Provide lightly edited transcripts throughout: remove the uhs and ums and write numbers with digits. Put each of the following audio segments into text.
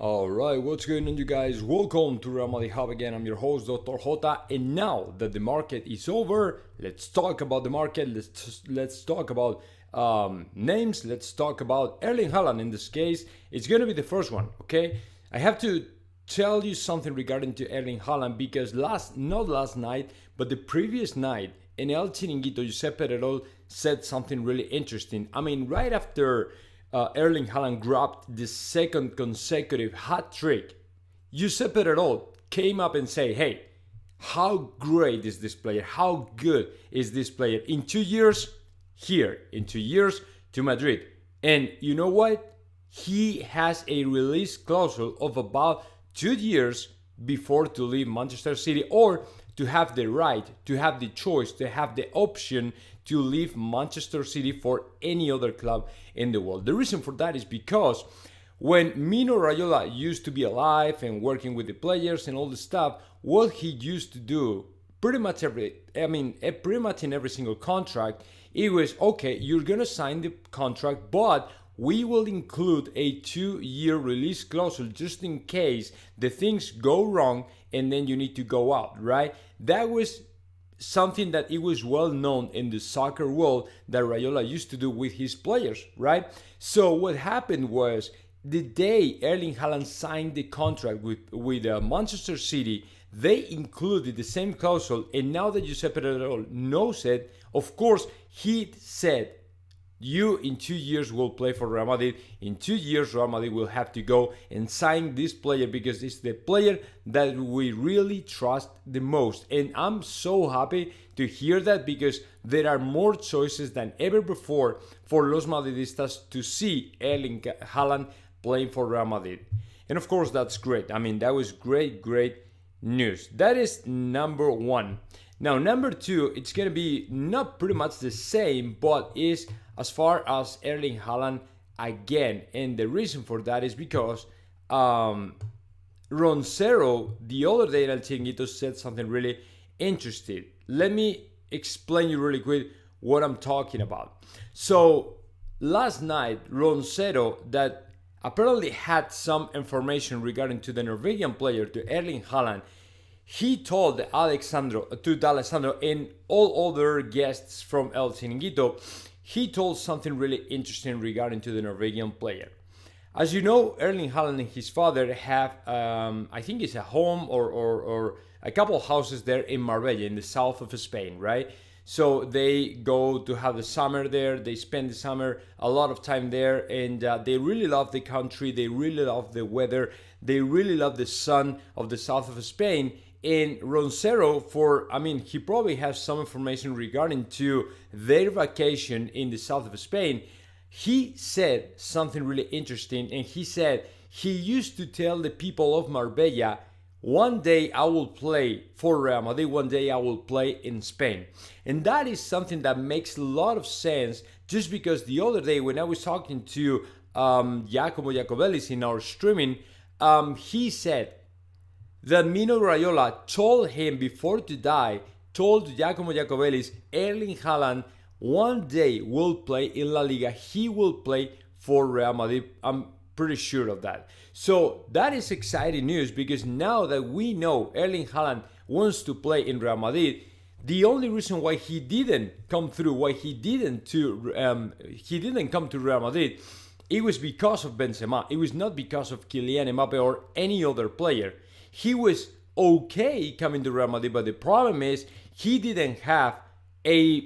Alright, what's going on, you guys? Welcome to Real Madrid Hub again. I'm your host, Dr. JOTA, and now that the market is over, let's talk about the market. Let's talk about names. Let's talk about Erling Haaland. In this case, it's going to be the first one, okay? I have to tell you something regarding to Erling Haaland because not last night, but the previous night, in El Chiringuito, Giuseppe Erol said something really interesting. I mean, right after Erling Haaland grabbed the second consecutive hat trick, Giuseppe Erol came up and said, hey, how great is this player? How good is this player? In 2 years, here. In 2 years, to Madrid. And you know what? He has a release clause of about 2 years before to leave Manchester City, or to have the right, to have the choice, to have the option to leave Manchester City for any other club in the world. The reason for that is because when Mino Raiola used to be alive and working with the players and all the stuff, what he used to do pretty much in every single contract, it was, okay, you're gonna sign the contract, but we will include a 2-year release clause just in case the things go wrong and then you need to go out, right? That was something that it was well known in the soccer world that Raiola used to do with his players, right? So what happened was the day Erling Haaland signed the contract with Manchester City, they included the same clause, and now that Giuseppe Erol knows it, of course, he said, you in 2 years will play for Real Madrid. In 2 years, Real Madrid will have to go and sign this player because it's the player that we really trust the most. And I'm so happy to hear that because there are more choices than ever before for Los Madridistas to see Erling Haaland playing for Real Madrid. And of course, that's great. I mean, that was great news. That is number one. Now, number two, it's going to be not pretty much the same, but is as far as Erling Haaland again. And the reason for that is because Roncero, the other day in El Chiringuito, said something really interesting. Let me explain you really quick what I'm talking about. So last night, Roncero, that apparently had some information regarding to the Norwegian player, to Erling Haaland, he told D'Alessandro and all other guests from El Chiringuito, he told something really interesting regarding to the Norwegian player. As you know, Erling Haaland and his father have, I think it's a home or a couple of houses there in Marbella, in the south of Spain, right? So they go to have the summer there, they spend the summer a lot of time there, and they really love the country, they really love the weather, they really love the sun of the south of Spain. And Roncero, he probably has some information regarding to their vacation in the south of Spain. He said something really interesting, and he said he used to tell the people of Marbella, one day I will play for Real Madrid, one day I will play in Spain. And that is something that makes a lot of sense, just because the other day when I was talking to Giacomo Jacobellis in our streaming, he said that Mino Raiola told him before to die, told Giacomo Jacobellis, Erling Haaland one day will play in La Liga. He will play for Real Madrid. I'm pretty sure of that. So that is exciting news because now that we know Erling Haaland wants to play in Real Madrid, the only reason why he didn't come through, why he didn't come to Real Madrid, it was because of Benzema. It was not because of Kylian Mbappe or any other player. He was okay coming to Real Madrid, but the problem is he didn't have a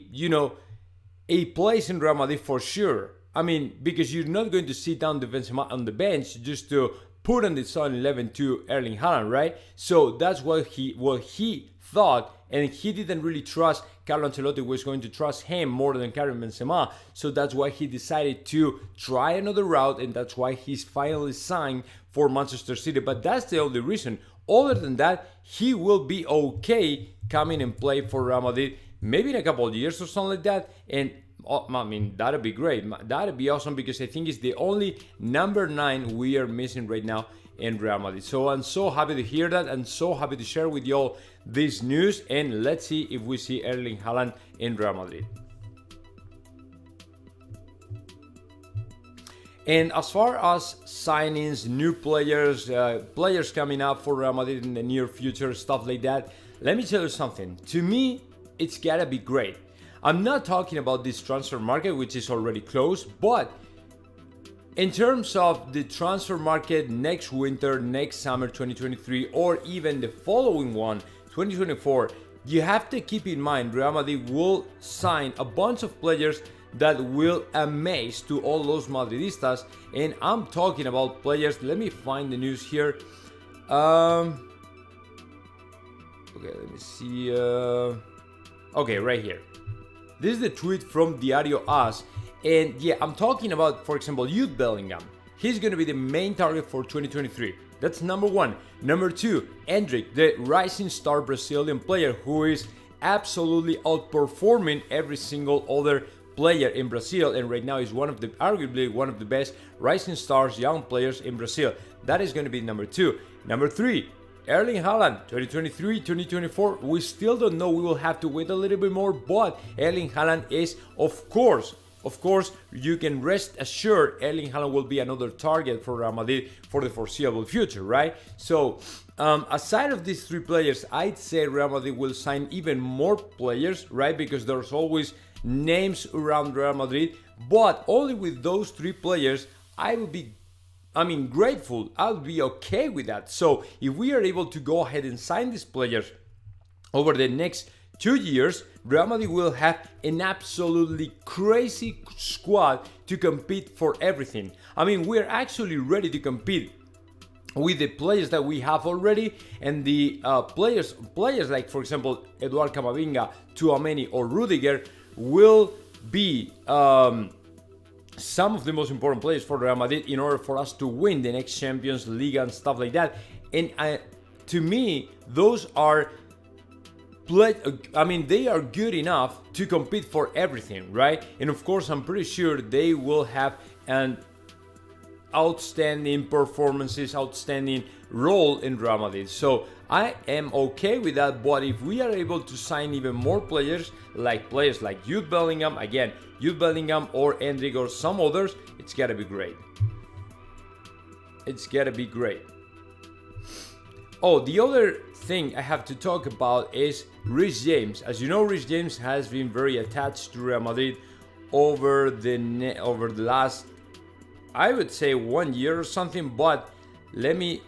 place in Real Madrid for sure. I mean, because you're not going to sit down the Benzema on the bench just to put on the starting 11 to Erling Haaland, right? So that's what he thought, and he didn't really trust Carlo Ancelotti was going to trust him more than Karim Benzema. So that's why he decided to try another route, and that's why he's finally signed for Manchester City. But that's the only reason. Other than that, he will be okay coming and play for Real Madrid, maybe in a couple of years or something like that. And that'd be great. That'd be awesome because I think it's the only number 9 we are missing right now in Real Madrid. So I'm so happy to hear that and so happy to share with you all this news. And let's see if we see Erling Haaland in Real Madrid. And as far as signings, new players, players coming up for Real Madrid in the near future, stuff like that, let me tell you something. To me, it's gotta be great. I'm not talking about this transfer market, which is already closed, but in terms of the transfer market next winter, next summer 2023, or even the following one, 2024, you have to keep in mind Real Madrid will sign a bunch of players that will amaze to all those Madridistas. And I'm talking about players. Let me find the news here. Okay, let me see. Okay, right here. This is the tweet from Diario AS. And yeah, I'm talking about, for example, Jude Bellingham. He's going to be the main target for 2023. That's number one. Number two, Endrick, the rising star Brazilian player who is absolutely outperforming every single other player in Brazil, and right now is arguably one of the best rising stars, young players in Brazil. That is going to be number two. Number three, Erling Haaland, 2023, 2024. We still don't know. We will have to wait a little bit more, but Erling Haaland is, of course, you can rest assured Erling Haaland will be another target for Real Madrid for the foreseeable future, right? So, aside of these three players, I'd say Real Madrid will sign even more players, right? Because there's always names around Real Madrid, but only with those three players, I would be grateful. I'll be okay with that. So, if we are able to go ahead and sign these players over the next 2 years, Real Madrid will have an absolutely crazy squad to compete for everything. I mean, we're actually ready to compete with the players that we have already, and the players like, for example, Eduard Camavinga, Tchouaméni, or Rudiger will be some of the most important players for Real Madrid in order for us to win the next Champions League and stuff like that. And to me, those are they are good enough to compete for everything, right? And of course, I'm pretty sure they will have an outstanding performances, outstanding role in Real Madrid. So I am okay with that. But if we are able to sign even more players like Jude Bellingham or Endrick or some others, it's gotta be great. It's gotta be great. Oh, the other thing I have to talk about is Reece James. As you know, Reece James has been very attached to Real Madrid over the last, I would say, 1 year or something. But let me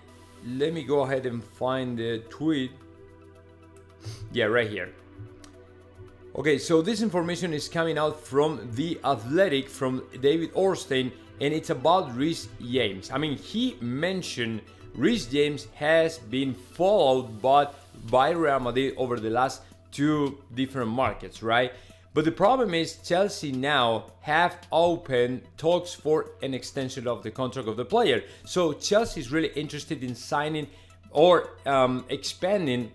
go ahead and find the tweet. Yeah, right here. Okay, so this information is coming out from The Athletic, from David Ornstein, and it's about Reece James. I mean, he mentioned Reece James has been followed by Real Madrid over the last 2 different markets, right? But the problem is Chelsea now have opened talks for an extension of the contract of the player. So Chelsea is really interested in signing or expanding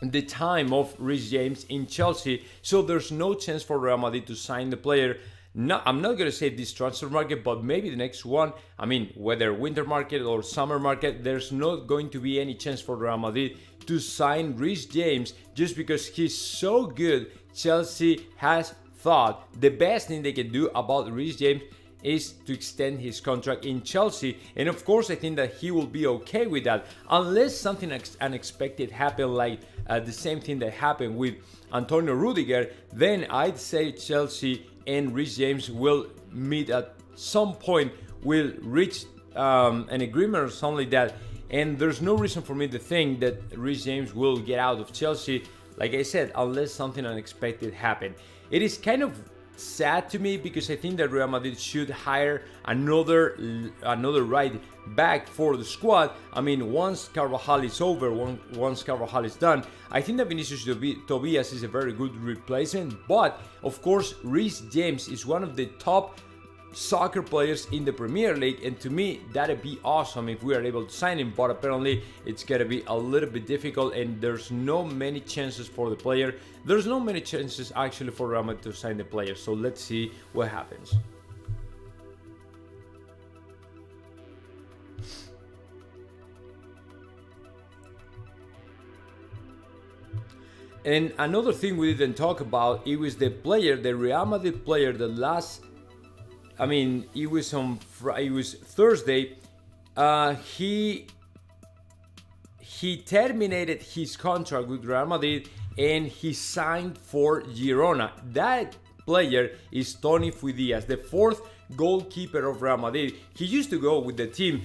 the time of Reece James in Chelsea. So there's no chance for Real Madrid to sign the player. No, I'm not going to say this transfer market, but maybe the next one. I mean, whether winter market or summer market, there's not going to be any chance for Real Madrid to sign Reece James just because he's so good. Chelsea has thought the best thing they can do about Reece James is to extend his contract in Chelsea. And of course, I think that he will be okay with that, unless something unexpected happened, like the same thing that happened with Antonio Rudiger. Then I'd say Chelsea and Reece James will meet at some point, will reach an agreement or something like that. And there's no reason for me to think that Reece James will get out of Chelsea, like I said, unless something unexpected happened. It is kind of sad to me because I think that Real Madrid should hire another right back for the squad. I mean, once Carvajal is over, once Carvajal is done, I think that Vinicius Tobias is a very good replacement. But of course, Reece James is one of the top soccer players in the Premier League, and to me that'd be awesome if we are able to sign him. But apparently it's gonna be a little bit difficult, and there's no many chances for the player. There's no many chances actually for Real Madrid to sign the player. So let's see what happens. And another thing we didn't talk about, it was the Real Madrid player that last I mean, it was on it was Thursday. He terminated his contract with Real Madrid and he signed for Girona. That player is Toni Fuidias, the fourth goalkeeper of Real Madrid. He used to go with the team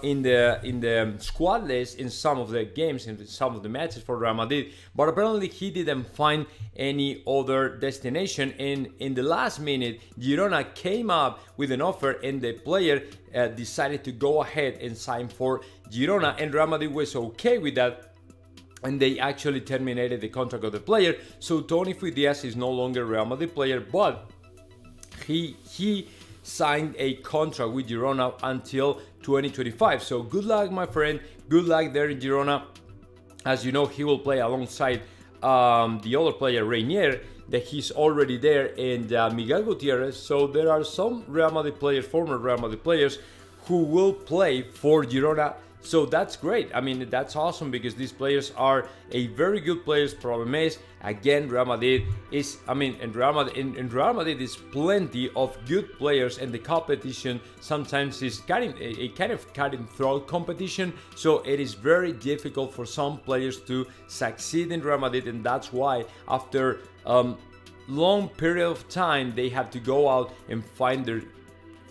in the squad list in some of the games, in some of the matches for Real Madrid, but apparently he didn't find any other destination, and in the last minute Girona came up with an offer and the player decided to go ahead and sign for Girona, and Real Madrid was okay with that, and they actually terminated the contract of the player. So Toni Fuidias is no longer a Real Madrid player, but he signed a contract with Girona until 2025. So good luck, my friend. Good luck there in Girona. As you know, he will play alongside the other player, Reinier, that he's already there, and Miguel Gutierrez. So there are some Real Madrid players, former Real Madrid players, who will play for Girona. So that's great. I mean, that's awesome because these players are a very good players. Problem is, again, Real Madrid is, I mean, in Real Madrid is plenty of good players, and the competition sometimes is a kind of cutting-throat competition. So it is very difficult for some players to succeed in Real Madrid, and that's why after long period of time they have to go out and find their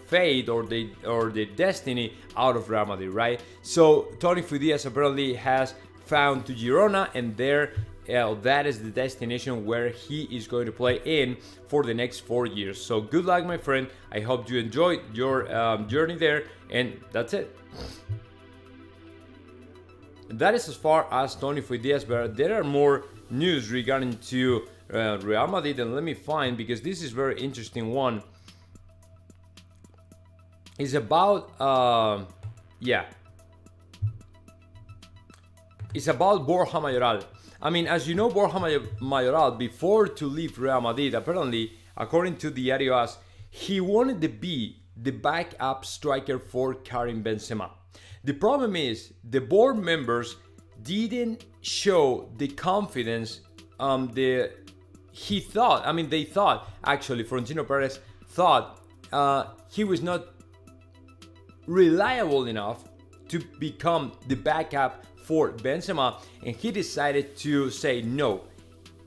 fate or the destiny out of Real Madrid, right? So Toni Fuidias apparently has found to Girona, and there that is the destination where he is going to play in for the next 4 years. So good luck, my friend. I hope you enjoyed your journey there, and that's it. That is as far as Toni Fuidias, but there are more news regarding to Real Madrid, and let me find, because this is very interesting one. It's about it's about Borja Mayoral. I mean, as you know, Borja Mayoral, before to leave Real Madrid, apparently, according to Diario AS, he wanted to be the backup striker for Karim Benzema. The problem is the board members didn't show the confidence they thought, actually, Florentino Perez thought he was not reliable enough to become the backup for Benzema, and he decided to say no.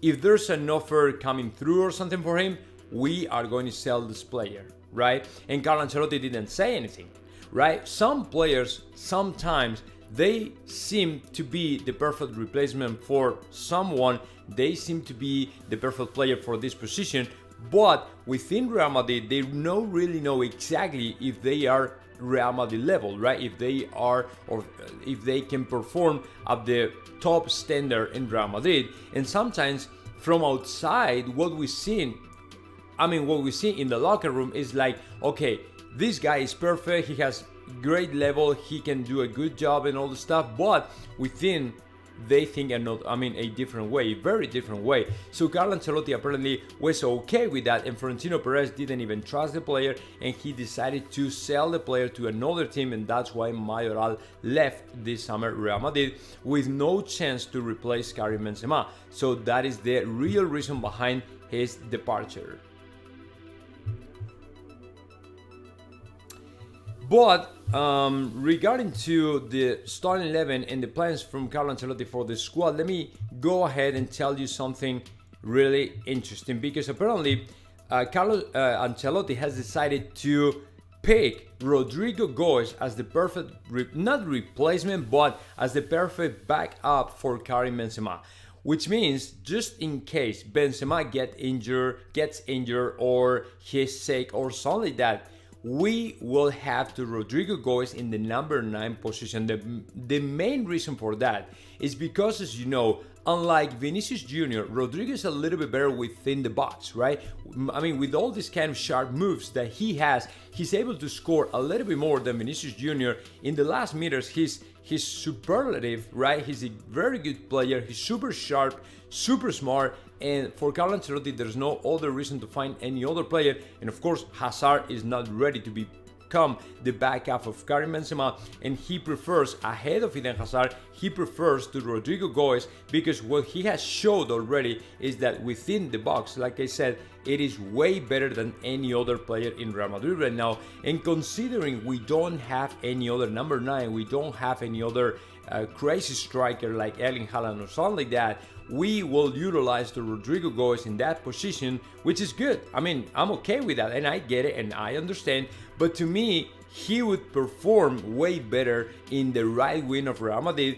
If there's an offer coming through or something for him, we are going to sell this player, right? And Carlo Ancelotti didn't say anything, right? Some players, sometimes they seem to be the perfect replacement for someone. They seem to be the perfect player for this position, but within Real Madrid, they don't really know exactly if they are Real Madrid level, right? If they are, or if they can perform at the top standard in Real Madrid. And sometimes from outside, what we see in the locker room is like, okay, this guy is perfect, he has great level, he can do a good job and all the stuff, but within they think a different way, very different way. So Carlo Ancelotti apparently was okay with that, and Florentino Perez didn't even trust the player, and he decided to sell the player to another team, and that's why Mayoral left this summer Real Madrid with no chance to replace Karim Benzema. So that is the real reason behind his departure. But regarding to the starting 11 and the plans from Carlo Ancelotti for the squad, let me go ahead and tell you something really interesting, because apparently Carlo Ancelotti has decided to pick Rodrigo Goes as the perfect, not replacement, but as the perfect backup for Karim Benzema. Which means, just in case Benzema gets injured or he's sick or something like that, we will have to Rodrigo Goes in the number 9 position. The main reason for that is because, as you know, unlike Vinicius Jr., Rodrigo is a little bit better within the box, right? I mean, with all these kind of sharp moves that he has, he's able to score a little bit more than Vinicius Jr. In the last meters, he's superlative, right? He's a very good player, he's super sharp, super smart, and for Carlo Ancelotti, there's no other reason to find any other player. And of course, Hazard is not ready to be become the backup of Karim Benzema, and he prefers, ahead of Eden Hazard, he prefers to Rodrigo Goes, because what he has showed already is that within the box, like I said, it is way better than any other player in Real Madrid right now. And considering we don't have any other number 9, we don't have any other crazy striker like Erling Haaland or something like that, we will utilize the Rodrigo Goes in that position, which is good. I mean, I'm okay with that, and I get it, and I understand. But to me, he would perform way better in the right wing of Real Madrid,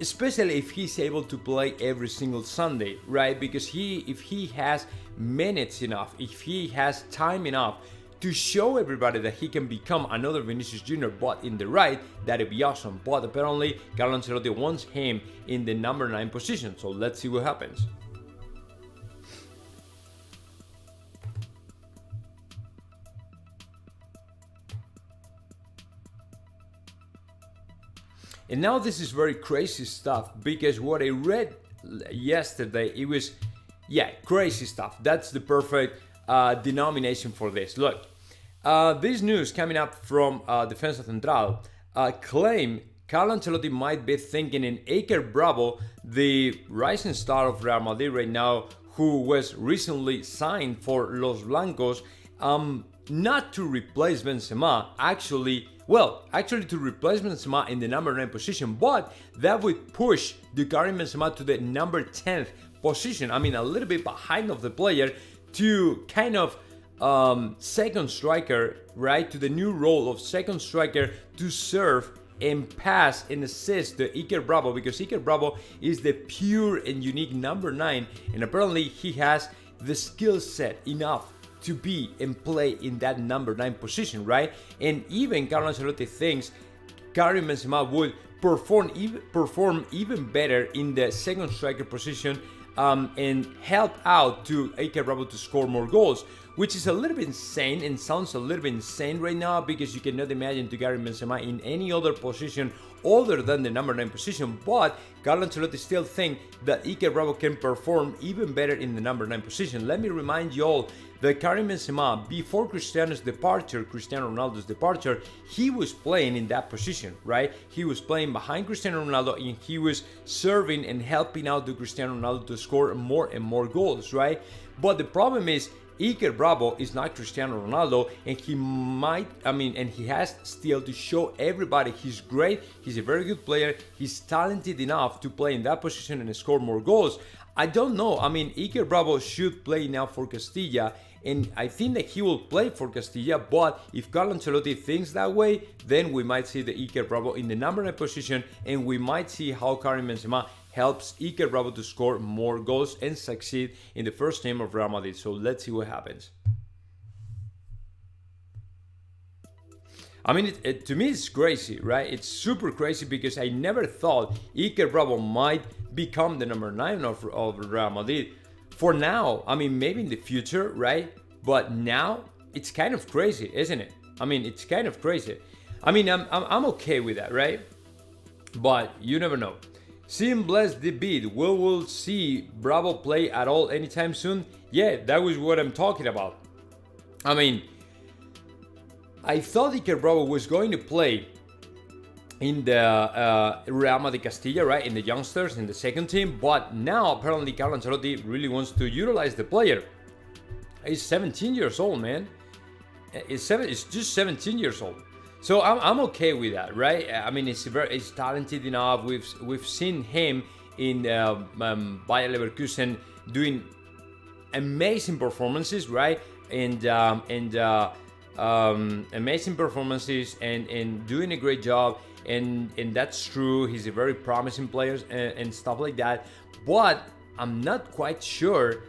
especially if he's able to play every single Sunday, right? Because if he has minutes enough, if he has time enough to show everybody that he can become another Vinicius Jr., but in the right, that'd be awesome. But apparently, Carlo Ancelotti wants him in the number 9 position, so let's see what happens. And now this is very crazy stuff, because what I read yesterday, it was, crazy stuff. That's the perfect denomination for this. Look, this news coming up from Defensa Central claim Carlo Ancelotti might be thinking in Iker Bravo, the rising star of Real Madrid right now, who was recently signed for Los Blancos, not to replace Benzema, actually to replace Benzema in the number 9 position, but that would push the Karim Benzema to the number 10th position. I mean, a little bit behind of the player, to kind of second striker, right? To the new role of second striker, to serve and pass and assist to Iker Bravo, because Iker Bravo is the pure and unique number 9, and apparently he has the skill set enough to be and play in that number 9 position, right? And even Carlo Ancelotti thinks Karim Benzema would perform even better in the second striker position, and help out to Iker Bravo to score more goals, which is a little bit insane and sounds a little bit insane right now, because you cannot imagine to Karim Benzema in any other position other than the number 9 position. But Carlo Ancelotti still think that Iker Bravo can perform even better in the number 9 position. Let me remind you all that Karim Benzema, before Cristiano Ronaldo's departure, he was playing in that position, right? He was playing behind Cristiano Ronaldo, and he was serving and helping out to Cristiano Ronaldo to score more and more goals, right? But the problem is, Iker Bravo is not Cristiano Ronaldo, and he has still to show everybody he's great, he's a very good player, he's talented enough to play in that position and score more goals. I don't know, Iker Bravo should play now for Castilla, and I think that he will play for Castilla, but if Carlo Ancelotti thinks that way, then we might see the Iker Bravo in the number 9 position, and we might see how Karim Benzema helps Iker Bravo to score more goals and succeed in the first team of Real Madrid. So let's see what happens. To me it's crazy, right? It's super crazy, because I never thought Iker Bravo might become the number 9 of Real Madrid. For now, maybe in the future, right? But now it's kind of crazy, isn't it? It's kind of crazy. I'm okay with that, right? But you never know. Seeing bless the beat, will see Bravo play at all anytime soon? Yeah, that was what I'm talking about. I thought Iker Bravo was going to play in the Real Madrid Castilla, right? In the youngsters, in the second team. But now, apparently, Carlo Ancelotti really wants to utilize the player. He's 17 years old, man. It's just 17 years old. So I'm okay with that, right? He's talented enough. We've seen him in Bayer Leverkusen doing amazing performances, right? Amazing performances and doing a great job. And that's true. He's a very promising player and stuff like that. But I'm not quite sure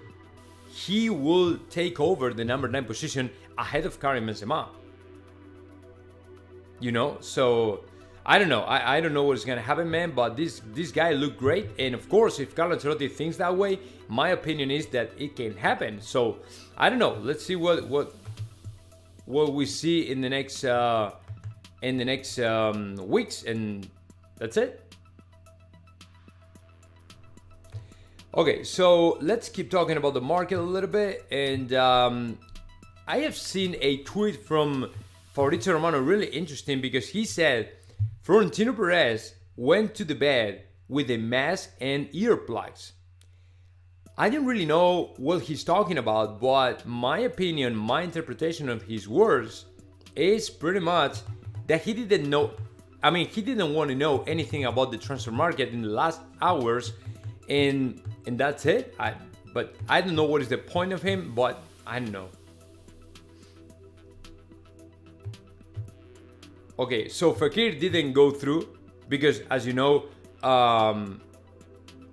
he will take over the number 9 position ahead of Karim Benzema. So I don't know. I don't know what's gonna happen, man. But this guy looked great, and of course, if Carlo Ancelotti thinks that way, my opinion is that it can happen. So I don't know. Let's see what we see in the next weeks, and that's it. Okay, so let's keep talking about the market a little bit, and I have seen a tweet from Fabrizio Romano really interesting because he said Florentino Perez went to the bed with a mask and earplugs. I didn't really know what he's talking about, but my opinion, my interpretation of his words is pretty much that he didn't know. I mean, he didn't want to know anything about the transfer market in the last hours, and that's it. But I don't know what is the point of him, but I don't know. Okay, so Fekir didn't go through because, as you know,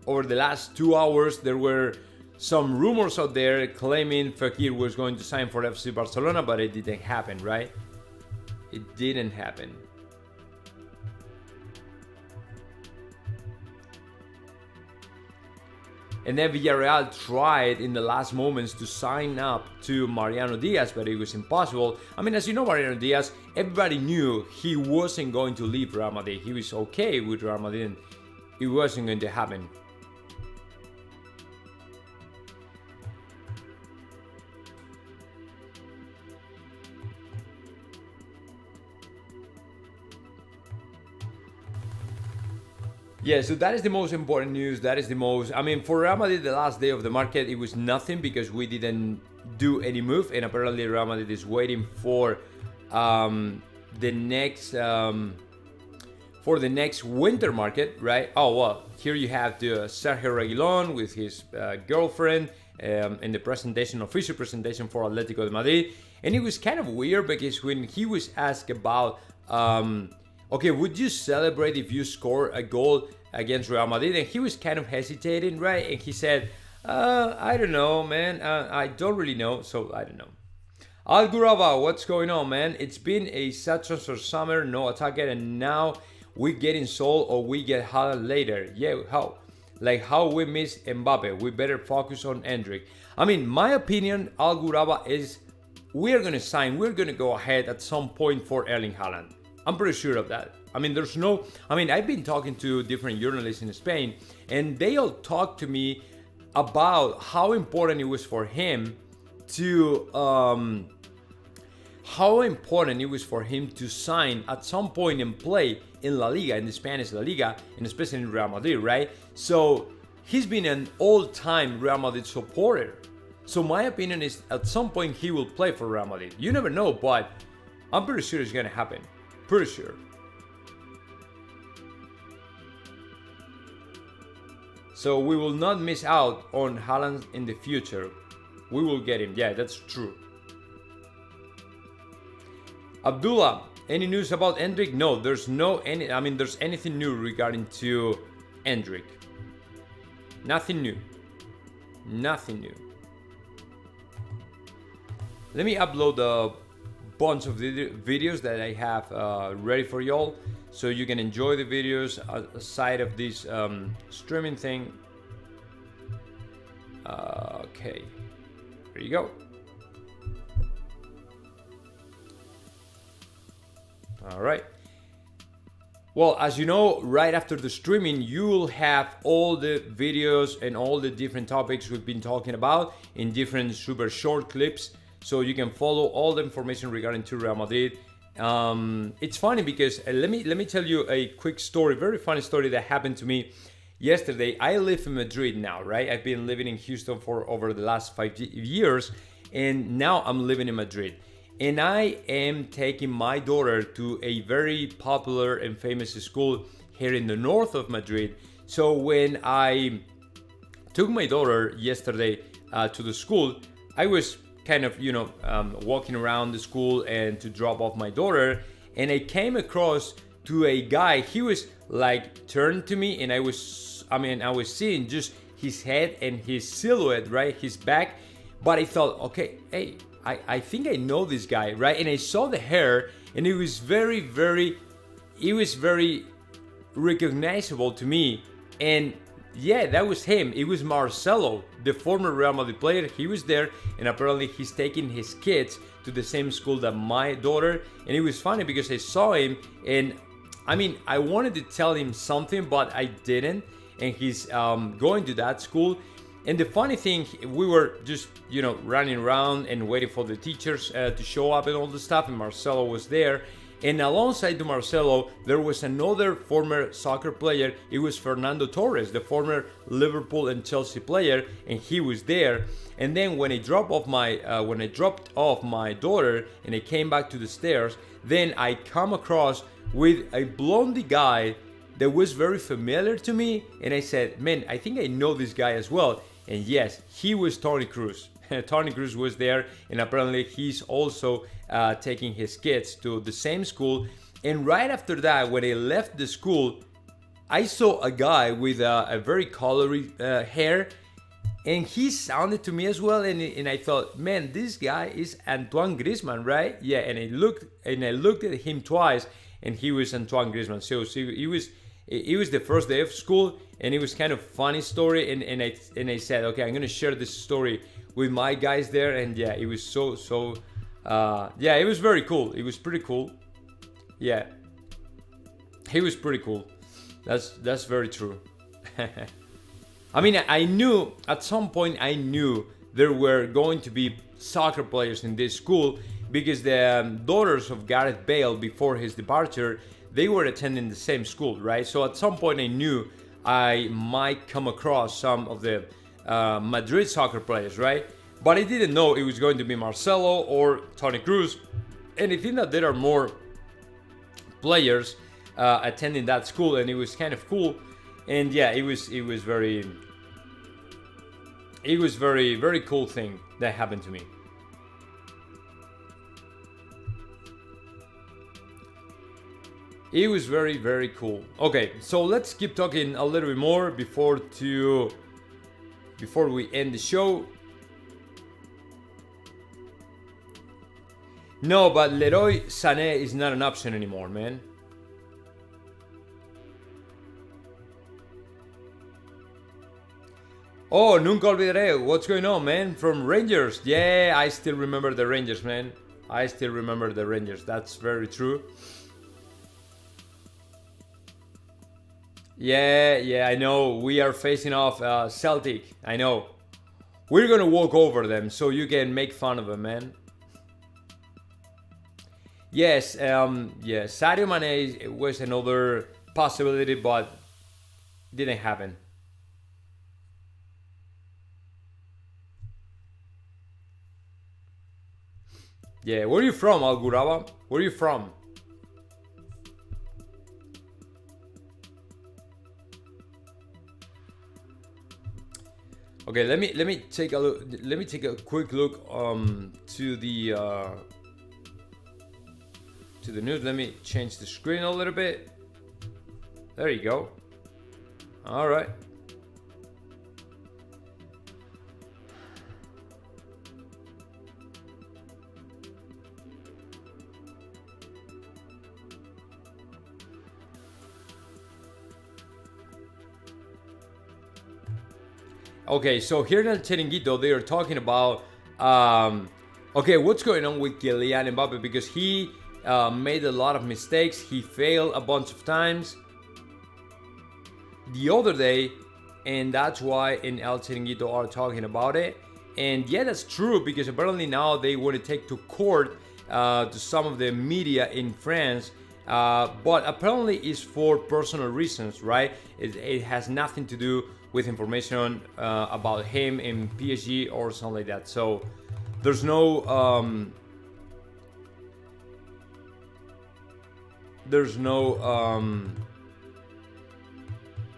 over the last 2 hours, there were some rumors out there claiming Fekir was going to sign for FC Barcelona, but it didn't happen, right? It didn't happen. And then Villarreal tried in the last moments to sign up to Mariano Diaz, but it was impossible. I mean, as you know, Mariano Diaz, everybody knew he wasn't going to leave Real Madrid. He was okay with Real Madrid, and it wasn't going to happen. Yeah, so that is the most important news. That is the most, I mean, for Real Madrid, the last day of the market, it was nothing because we didn't do any move. And apparently Real Madrid is waiting for the next winter market, right? Oh, well, here you have the Sergio Reguilon with his girlfriend in the presentation, official presentation for Atletico de Madrid. And it was kind of weird because when he was asked about okay, would you celebrate if you score a goal against Real Madrid? And he was kind of hesitating, right? And he said, I don't know, man. I don't really know, so I don't know. Al Guraba, what's going on, man? It's been a sad transfer summer, no attacker, and now we getting sold or we get Haaland later. Yeah, how? Like how we miss Mbappe. We better focus on Endrick. I mean, my opinion, Al Guraba, is we're going to sign, we're going to go ahead at some point for Erling Haaland. I'm pretty sure of that. I mean, I've been talking to different journalists in Spain, and they all talk to me about how important it was for him to sign at some point and play in La Liga, in the Spanish La Liga, and especially in Real Madrid, right? So he's been an all-time Real Madrid supporter. So my opinion is at some point he will play for Real Madrid. You never know, but I'm pretty sure it's going to happen. Pretty sure. So we will not miss out on Haaland in the future. We will get him. Yeah, that's true. Abdullah, any news about Endrick? No, there's there's anything new regarding to Endrick. Nothing new. Nothing new. Let me upload a bunch of videos that I have ready for y'all, so you can enjoy the videos aside of this streaming thing. Okay, here you go. All right. Well, as you know, right after the streaming, you will have all the videos and all the different topics we've been talking about in different super short clips. So you can follow all the information regarding to Real Madrid. It's funny because let me tell you a quick story, very funny story that happened to me yesterday. I live in Madrid now, right? I've been living in Houston for over the last 5 years, and now I'm living in Madrid. And I am taking my daughter to a very popular and famous school here in the north of Madrid. So when I took my daughter yesterday to the school, I was kind of, walking around the school and to drop off my daughter, and I came across to a guy. He was like turned to me, and I was seeing just his head and his silhouette, right, his back. But I thought, okay, hey, I think I know this guy, right? And I saw the hair, and it was very recognizable to me. And yeah, that was him. It was Marcelo, the former Real Madrid player. He was there, and apparently he's taking his kids to the same school that my daughter. And it was funny because I saw him, and I wanted to tell him something, but I didn't. And he's going to that school. And the funny thing, we were just, running around and waiting for the teachers to show up and all the stuff, and Marcelo was there. And alongside to Marcelo, there was another former soccer player. It was Fernando Torres, the former Liverpool and Chelsea player, and he was there. And then when I dropped off my daughter and I came back to the stairs, then I come across with a blondie guy that was very familiar to me, and I said, man, I think I know this guy as well. And yes, he was Tony Cruz. Tony Cruz was there, and apparently he's also taking his kids to the same school. And right after that, when I left the school, I saw a guy with a very colored hair, and he sounded to me as well. And I thought, man, this guy is Antoine Griezmann, right? Yeah. And I looked at him twice, and he was Antoine Griezmann. So it was the first day of school, and it was kind of funny story. And I said, okay, I'm gonna share this story with my guys there. And yeah, it was yeah, it was very cool. It was pretty cool. Yeah, he was pretty cool. That's very true. I mean, I knew at some point, there were going to be soccer players in this school, because the daughters of Gareth Bale, before his departure, they were attending the same school, right? So at some point I knew I might come across some of the Madrid soccer players, right? But I didn't know it was going to be Marcelo or Toni Kroos. And I think that there are more players attending that school, and it was kind of cool. And yeah, it was very very cool thing that happened to me. It was very, very cool. Okay, so let's keep talking a little bit more before we end the show. No, but Leroy Sané is not an option anymore, man. Oh, nunca olvidaré. What's going on, man? From Rangers. Yeah, I still remember the Rangers, man. I still remember the Rangers. That's very true. Yeah, I know. We are facing off Celtic. I know. We're gonna walk over them so you can make fun of them, man. Yes, Sadio Mane was another possibility, but didn't happen. Yeah, where are you from, Alguraba? Where are you from? Okay, let me take a look. Let me take a quick look to the news. Let me change the screen a little bit. There you go. All right. Okay, so here in El Chiringuito, they are talking about, okay, what's going on with Kylian Mbappe, because he made a lot of mistakes. He failed a bunch of times the other day, and that's why in El Chiringuito are talking about it. And yeah, that's true, because apparently now they want to take to court to some of the media in France, but apparently it's for personal reasons, right? It has nothing to do with information about him in PSG or something like that. So there's no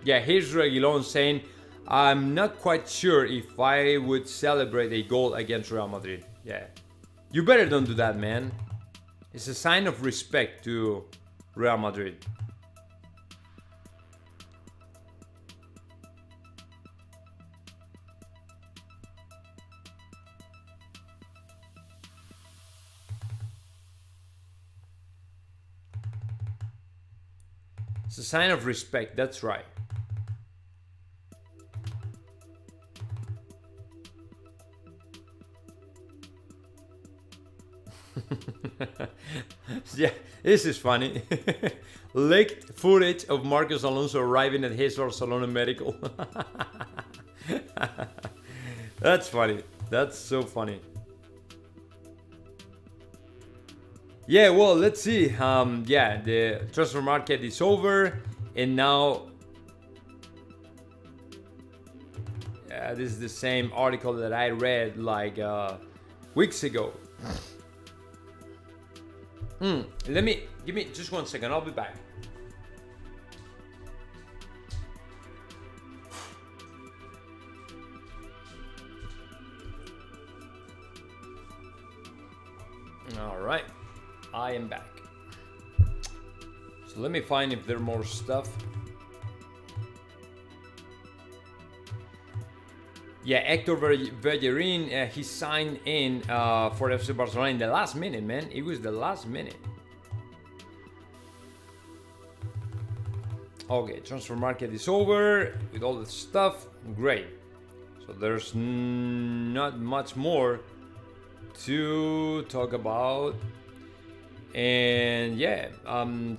yeah, here's Reguilon saying, I'm not quite sure if I would celebrate a goal against Real Madrid. Yeah, you better don't do that, man. It's a sign of respect to Real Madrid. It's a sign of respect, that's right. Yeah, this is funny. Leaked footage of Marcos Alonso arriving at his Barcelona medical. That's funny. That's so funny. Yeah, well, let's see. Yeah, the transfer market is over, and now this is the same article that I read like weeks ago. Give me just 1 second. I'll be back. All right, I am back. So let me find if there's more stuff. Yeah, Hector Bellerin, he signed in for FC Barcelona in the last minute, man. It was the last minute. Okay, transfer market is over with all the stuff. Great. So there's not much more to talk about. And yeah,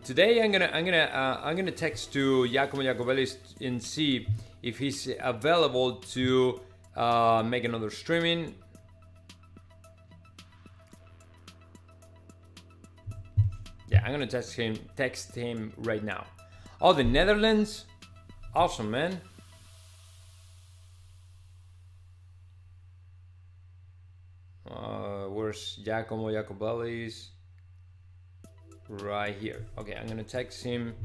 today I'm gonna text to Giacomo Jacobelli and see if he's available to make another streaming. Yeah, I'm gonna text him right now. Oh, the Netherlands, awesome, man. Where's Giacomo Jacobelli's? Right here. Okay, I'm gonna text him.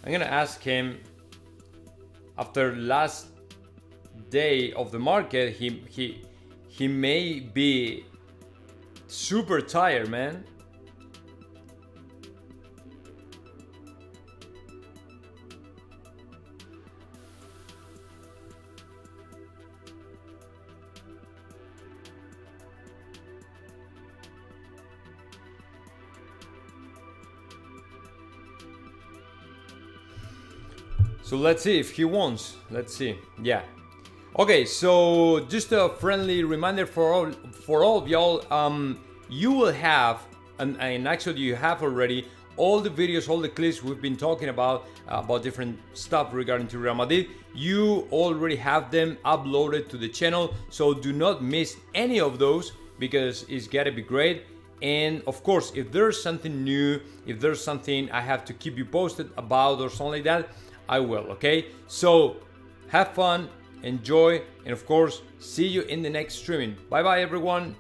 I'm gonna ask him after last day of the market. He may be super tired, man. So let's see if he wants. Let's see. Yeah. Okay, so just a friendly reminder for all of y'all. You will have, and actually you have already, all the videos, all the clips we've been talking about different stuff regarding to Real Madrid. You already have them uploaded to the channel, so do not miss any of those because it's gotta be great. And of course, if there's something new, if there's something I have to keep you posted about or something like that, I will, okay? So have fun, enjoy, and of course, see you in the next streaming. Bye bye, everyone.